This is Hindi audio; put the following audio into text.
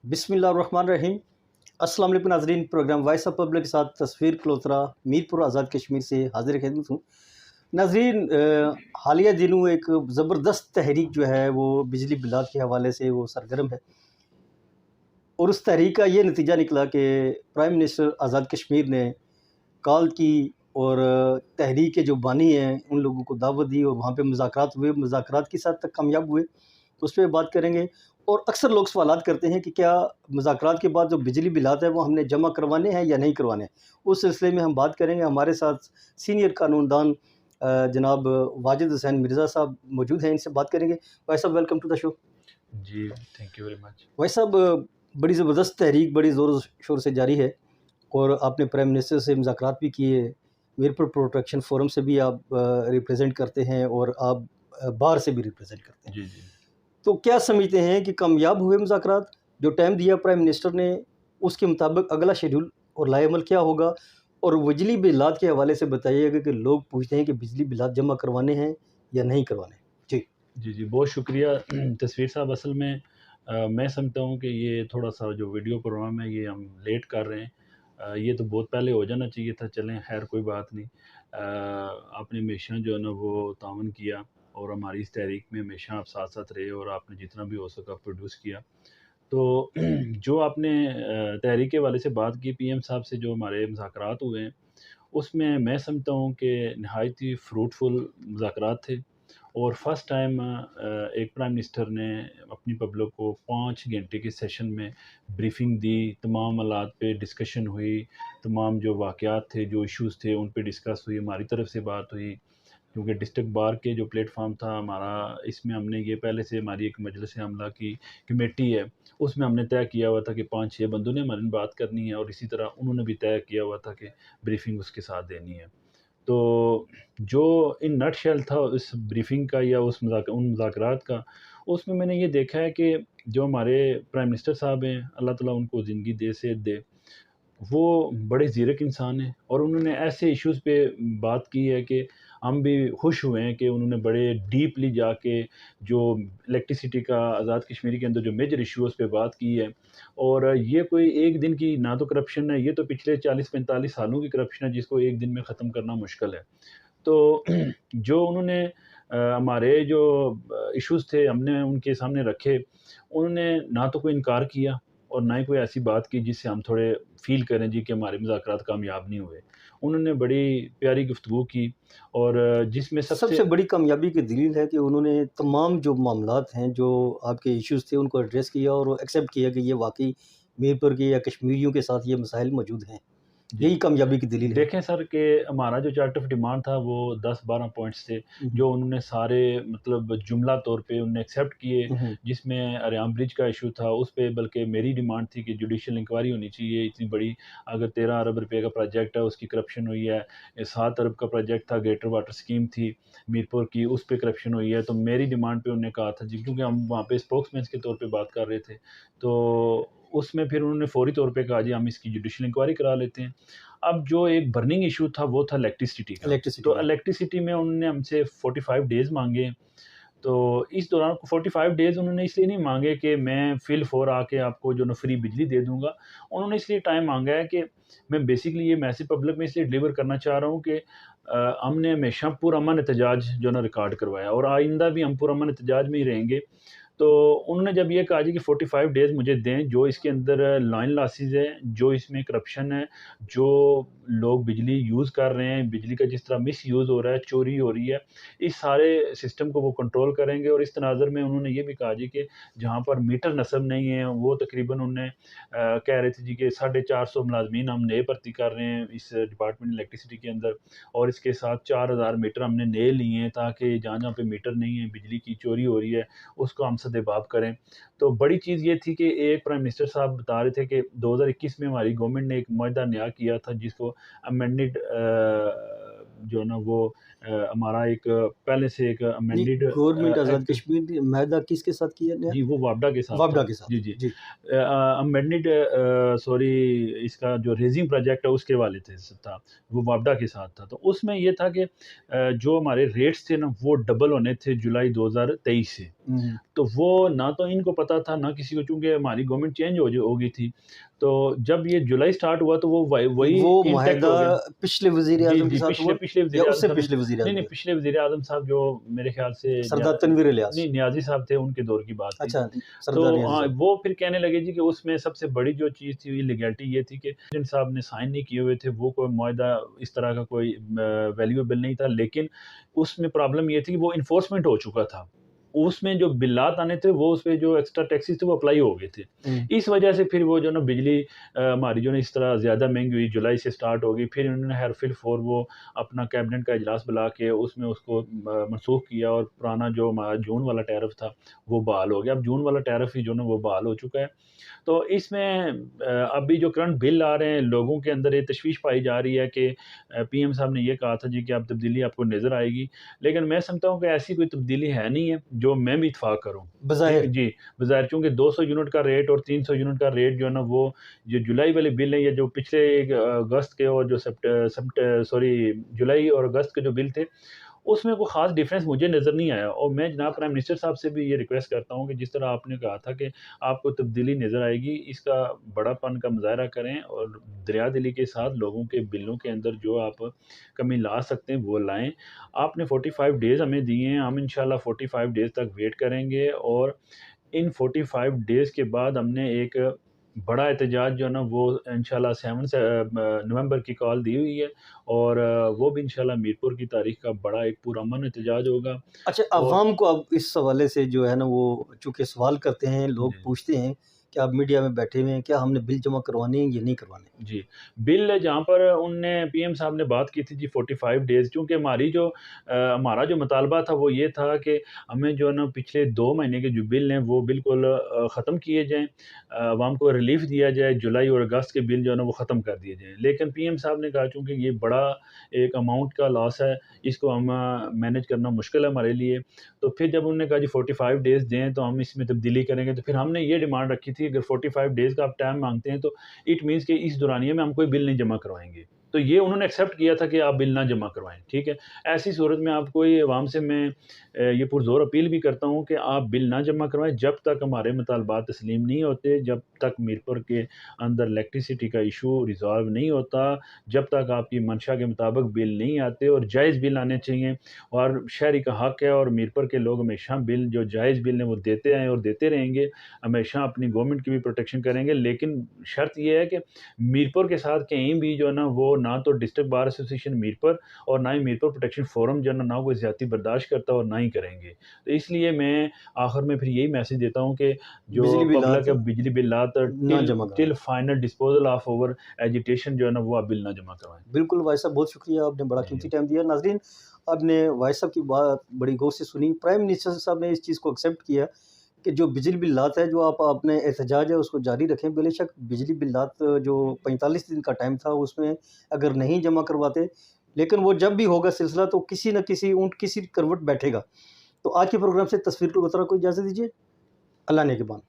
बिस्मिल्लाहिर्रहमानिर्रहीम। अस्सलाम वालेकुम नाज़रीन, प्रोग्राम वॉइस ऑफ पब्लिक के साथ तस्वीर क्लोत्रा मीरपुर आज़ाद कश्मीर से हाज़िर खिदमत हूँ। नाज़रीन, हालिया दिनों एक ज़बरदस्त तहरीक जो है वो बिजली बिलात के हवाले से वो सरगर्म है, और उस तहरीक का ये नतीजा निकला कि प्राइम मिनिस्टर आज़ाद कश्मीर ने कॉल की और तहरीक के जो बानी हैं उन लोगों को दावत दी और वहाँ पे मुज़ाकरात हुए, मुज़ाकरात किस हद तक कामयाब हुए, तो उस पे बात करेंगे। और अक्सर लोग सवालात करते हैं कि क्या मुज़ाकरात के बाद जो बिजली बिलात है वो हमने जमा करवाने हैं या नहीं करवाने हैं? उस सिलसिले में हम बात करेंगे। हमारे साथ सीनियर कानूनदान जनाब वाजिद हुसैन मिर्ज़ा साहब मौजूद हैं, इनसे बात करेंगे। भाई साहब, वेलकम टू द शो। जी, थैंक यू वेरी मच। भाई साहब, बड़ी ज़बरदस्त तहरीक बड़ी ज़ोर शोर से जारी है और आपने प्राइम मिनिस्टर से मुज़ाकरात भी किए। मीरपुर प्रोटेक्शन फ़ोरम से भी आप रिप्रेज़ेंट करते हैं और आप बार से भी रिप्रेज़ेंट करते हैं। जी, जी। तो क्या समझते हैं कि कामयाब हुए मुज़ाकरात? जो टाइम दिया प्राइम मिनिस्टर ने, उसके मुताबिक अगला शेड्यूल और लाएअमल क्या होगा? और बिजली बिलात के हवाले से बताइएगा कि लोग पूछते हैं कि बिजली बिलात जमा करवाने हैं या नहीं करवाने? जी। जी, जी, बहुत शुक्रिया तस्वीर साहब। असल में मैं समझता हूँ कि ये थोड़ा-सा जो वीडियो प्रोग्राम है ये हम लेट कर रहे हैं। ये तो बहुत पहले हो जाना चाहिए था, चलें खैर कोई बात नहीं। आपने हमेशा जो है ना वो ताउन किया और हमारी इस तहरीक में हमेशा आप साथ-साथ रहे और आपने जितना भी हो सका प्रोड्यूस किया। तो जो आपने तहरीक के हवाले से बात की पीएम साहब से जो हमारे मुज़ाकरात हुए हैं, उसमें मैं समझता हूँ कि नहायत ही फ्रूटफुल मुज़ाकरात थे। और फर्स्ट टाइम एक प्राइम मिनिस्टर ने अपनी पब्लिक को 5 घंटे के सेशन में ब्रीफिंग दी, तमाम हालात पे डिस्कशन हुई, तमाम जो वाक़यात थे, जो इश्यूज़ थे, उन पे डिस्कस हुई, हमारी तरफ से बात हुई। क्योंकि डिस्ट्रिक्ट बार के जो प्लेटफ़ॉर्म था हमारा, इसमें हमने ये पहले से हमारी एक मजलिस अमला की कमेटी है, उसमें हमने तय किया हुआ था कि 5-6 बंदों ने हमारे बात करनी है और इसी तरह उन्होंने भी तय किया हुआ था कि ब्रीफिंग उसके साथ देनी है। तो जो इन नटशेल था उस ब्रीफिंग का या उन मुज़ाकरात का, उसमें मैंने ये देखा है कि जो हमारे प्राइम मिनिस्टर साहब हैं, अल्लाह ताला उनको ज़िंदगी दे, सेहत दे, वो बड़े ज़ीरक इंसान हैं और उन्होंने ऐसे इश्यूज़ पे बात की है कि हम भी खुश हुए हैं कि उन्होंने बड़े डीपली जाके जो इलेक्ट्रिसिटी का आज़ाद कश्मीर के अंदर जो मेजर इश्यूज़ पे बात की है। और ये कोई एक दिन की ना तो करप्शन है, ये तो पिछले 40-45 सालों की करप्शन है जिसको एक दिन में ख़त्म करना मुश्किल है। तो जो उन्होंने हमारे जो इश्यूज़ थे हमने उनके सामने रखे, उन्होंने ना तो कोई इनकार किया और ना ही कोई ऐसी बात की जिससे हम थोड़े फ़ील करें जी कि हमारे मुज़ाकरात कामयाब नहीं हुए। उन्होंने बड़ी प्यारी गुफ्तगू की और जिसमें सबसे सबसे बड़ी कामयाबी की दलील है कि उन्होंने तमाम जो मामलात हैं, जो आपके इश्यूज़ थे, उनको एड्रेस किया और एक्सेप्ट किया कि ये वाक़ई मीरपुर के या कश्मीरियों के साथ ये मसाइल मौजूद हैं। जी। यही कामयाबी की दलील है। देखें सर कि हमारा जो चार्ट ऑफ डिमांड था वो 10-12 पॉइंट्स थे, हुँ, हुँ। जो उन्होंने सारे मतलब जुमला तौर पे उन्होंने एक्सेप्ट किए। हुँ, हुँ। जिसमें अरियाम ब्रिज का इश्यू था, उस पे बल्कि मेरी डिमांड थी कि जुडिशियल इंक्वायरी होनी चाहिए। इतनी बड़ी, अगर 13 अरब रुपए का प्रोजेक्ट है, उसकी करप्शन हुई है। 7 अरब का प्रोजेक्ट था, ग्रेटर वाटर स्कीम थी मीरपुर की, उस पे करप्शन हुई है। तो मेरी डिमांड पे उन्होंने कहा था जी, क्योंकि हम वहाँ पे स्पोक्समैन के तौर पे बात कर रहे थे, तो उसमें फिर उन्होंने फौरी तौर पे कहा जी हम इसकी जुडिशियल इंक्वायरी करा लेते हैं। अब जो एक बर्निंग इश्यू था वो था इलेक्ट्रिसिटी का। इलेक्ट्रिसिटी तो का। इलेक्ट्रिसिटी में उन्होंने हमसे 45 डेज़ माँगे। तो इस दौरान 45 डेज़ उन्होंने इसलिए नहीं माँगे कि मैं फ़िल फ़ोर आके आपको जो ना फ्री बिजली दे दूँगा। उन्होंने इसलिए टाइम माँगा है कि मैं बेसिकली ये मैसेज पब्लिक में इसलिए डिलीवर करना चाह रहा हूँ कि हमने हमेशा पुरअमन एहतजाज जो है ना रिकॉर्ड करवाया और आइंदा भी हम पुरअमन एहतजाज में ही रहेंगे। तो उन्होंने जब ये कहा जी कि 45 डेज़ मुझे दें, जो इसके अंदर लाइन लॉसेस है, जो इसमें करप्शन है, जो लोग बिजली यूज़ कर रहे हैं, बिजली का जिस तरह मिसयूज़ हो रहा है, चोरी हो रही है, इस सारे सिस्टम को वो कंट्रोल करेंगे। और इस तनाज़ुर में उन्होंने ये भी कहा जी कि जहाँ पर मीटर नस्ब नहीं है, वो तकरीबन उन्होंने कह रहे थे जी कि 450 मुलाज़मीन हम नए भर्ती कर रहे हैं इस डिपार्टमेंट इलेक्ट्रिसिटी के अंदर, और इसके साथ 4000 मीटर हमने नए लिए हैं ताकि जहाँ-जहाँ पे मीटर नहीं है, बिजली की चोरी हो रही है, उसको हम सद्देबाब करें। तो बड़ी चीज़ ये थी कि एक प्राइम मिनिस्टर साहब बता रहे थे कि 2021 में हमारी गवर्नमेंट ने एक मुआहदा नया किया था जिसको अमेंडेड जो है ना वो हमारा एक पहले से एक नहीं, अमेंडेड गवर्नमेंट आज़ाद एक्ट। कश्मीर ने माहदा किसके साथ किया नया? जी, वो वापडा के साथ था। वापडा के जी, साथ। जी। जी। अमेंडेड सॉरी, इसका जो रेज़िंग प्रोजेक्ट है उसके हवाले से था, वो वापडा के साथ था। तो उसमें ये था कि जो हमारे रेट्स थे ना वो डबल होने थे जुलाई 2023 से। तो वो ना तो इनको पता था ना किसी को, चूँकि हमारी गवर्नमेंट चेंज हो गई थी। तो जब ये जुलाई स्टार्ट हुआ तो वो वही वो इंटैक्ट मुआहदा हो गया। पिछले जी, वज़ीर-ए-आज़म के जी, साथ पिछले हुआ पिछले या वज़ीर-ए-आज़म उससे साहब ने, पिछले वज़ीर-ए-आज़म नहीं, के? पिछले वज़ीर-ए-आज़म साहब जो मेरे ख़्याल से सरदार तनवीर इलियास। नहीं, नियाज़ी साहब थे, उनके दौर की बात थी। अच्छा, तो सरदार नियाज़ी हाँ, साहब। वो फिर कहने लगे जी कि उसमें सबसे बड़ी जो चीज़ थी इलीगैलिटी ये थी कि प्रेसिडेंट साहब ने साइन नहीं किए हुए थे, वो कोई मुआहदा इस तरह का कोई वैल्यूएबल नहीं था, लेकिन उसमें प्रॉब्लम ये थी कि वो एनफोर्समेंट हो चुका था। उसमें जो बिल्लात आने थे, वो उसपे जो एक्स्ट्रा टैक्सेस थे वो अप्लाई हो गए थे। हुँ। इस वजह से फिर वो जो ना बिजली हमारी जो ना इस तरह ज़्यादा महँगी हुई, जुलाई से स्टार्ट हो गई। फिर इन्होंने फिर वो अपना कैबिनेट का इजलास बुला के उसमें उसको मनसूख किया और पुराना जो हमारा जून वाला टैरिफ था, वो बहाल हो गया। अब जून वाला टैरिफ ही जो ना वो बहाल हो चुका है। तो इसमें अभी जो करंट बिल आ रहे हैं, लोगों के अंदर ये तशवीश पाई जा रही है कि पीएम साहब ने ये कहा था जी कि अब तब्दीली आपको नज़र आएगी। लेकिन मैं समझता हूँ कि ऐसी कोई तब्दीली है नहीं है, जो मैं भी इत्फ़ाक करूँ। बज़ाहिर। जी, बज़ाहिर, चूँकि 200 यूनिट का रेट और 300 यूनिट का रेट जो है ना, वो जो जुलाई वाले बिल है या जो पिछले अगस्त के और जो जुलाई और अगस्त के जो बिल थे, उसमें कोई ख़ास डिफ़रेंस मुझे नज़र नहीं आया। और मैं जनाब प्राइम मिनिस्टर साहब से भी ये रिक्वेस्ट करता हूँ कि जिस तरह आपने कहा था कि आपको तब्दीली नज़र आएगी, इसका बड़ापन का मुज़ाहरा करें और दरिया-दिली के साथ लोगों के बिलों के अंदर जो आप कमी ला सकते हैं, वो लाएँ। आपने 45 डेज़ हमें दिए हैं, हम इंशाल्लाह 45 डेज़ तक वेट करेंगे और इन 45 डेज़ के बाद हमने एक बड़ा एहतजाज जो है ना, वो इंशाल्लाह 7 नवंबर की कॉल दी हुई है और वो भी इंशाल्लाह मीरपुर की तारीख़ का बड़ा एक पुरअमन एहतजाज होगा। अच्छा, और अवाम को अब इस हवाले से जो है ना वो चूँकि सवाल करते हैं, लोग जी। पूछते हैं कि आप मीडिया में बैठे हुए हैं, क्या हमने बिल जमा करवाने हैं या नहीं करवाने? जी, बिल जहाँ पर उनने पीएम साहब ने बात की थी जी 45 डेज़, क्योंकि हमारा जो मुतालबा था वो ये था कि हमें जो है ना पिछले 2 महीने के जो बिल हैं वो बिल्कुल ख़त्म किए जाएँ। अवाम को रिलीफ़ दिया जाए, जुलाई और अगस्त के बिल जो है ना वो ख़त्म कर दिए जाएँ। लेकिन पीएम साहब ने कहा चूँकि ये बड़ा एक अमाउंट का लॉस है, इसको हम मैनेज करना मुश्किल है हमारे लिए। तो फिर जब उन्होंने कहा जी 45 डेज़ दें तो हम इसमें तब्दीली करेंगे, तो फिर हमने ये डिमांड रखी थी, अगर 45 डेज़ का आप टाइम माँगते हैं तो इट मीन्स कि इस दौरानिये में हम कोई बिल नहीं जमा करवाएँगे। तो ये उन्होंने एक्सेप्ट किया था कि आप बिल ना जमा करवाएँ, ठीक है? ऐसी सूरत में आपको ये अवाम से मैं ये पुरज़ोर अपील भी करता हूँ कि आप बिल ना जमा करवाएँ जब तक हमारे मुतालबात तस्लीम नहीं होते, जब तक मीरपुर के अंदर इलेक्ट्रिसिटी का इशू रिज़ॉल्व नहीं होता, जब तक आपकी मंशा के मुताबिक बिल नहीं आते और जायज़ बिल आने चाहिए। और शहरी का हक है और मीरपुर के लोग हमेशा बिल जो जायज़ बिल हैं वो देते आए और देते रहेंगे। हमेशा अपनी गवर्नमेंट की भी प्रोटेक्शन करेंगे, लेकिन शर्त ये है कि मीरपुर के साथ कहीं भी जो है ना वो ना तो डिस्ट्रिक्ट बार एसोसिएशन मीरपुर और ना ही मीरपुर प्रोटेक्शन फोरम जो है ना कोई ज़्यादती बर्दाश्त करता और ना ही करेंगे। तो इसलिए मैं आखिर में फिर यही मैसेज देता हूँ कि जो बिजली पब्लिक बिलात है बिजली बिलात ना जमा कराएँ। Till final disposal of our agitation जो है ना वो आप बिल ना जमा करवाएँ। बिल्कुल भाई साहब, बहुत शुक्रिया, आपने बड़ा कीमती जी, टाइम दिया। नाज़रीन, आपने भाई साहब की बात बड़ी गौर से सुनी। प्राइम मिनिस्टर साहब ने इस चीज़ को एक्सेप्ट किया कि जो बिजली बिलात है, जो आप अपने एहतजाज है उसको जारी रखें। बेशक बिजली बिलात जो 45 दिन का टाइम था उसमें अगर नहीं जमा करवाते, लेकिन वो जब भी होगा सिलसिला तो किसी न किसी ऊँट किसी करवट बैठेगा। तो आज के प्रोग्राम से तस्वीर को को इजाज़त दीजिए। अल्लाह ने के बाद।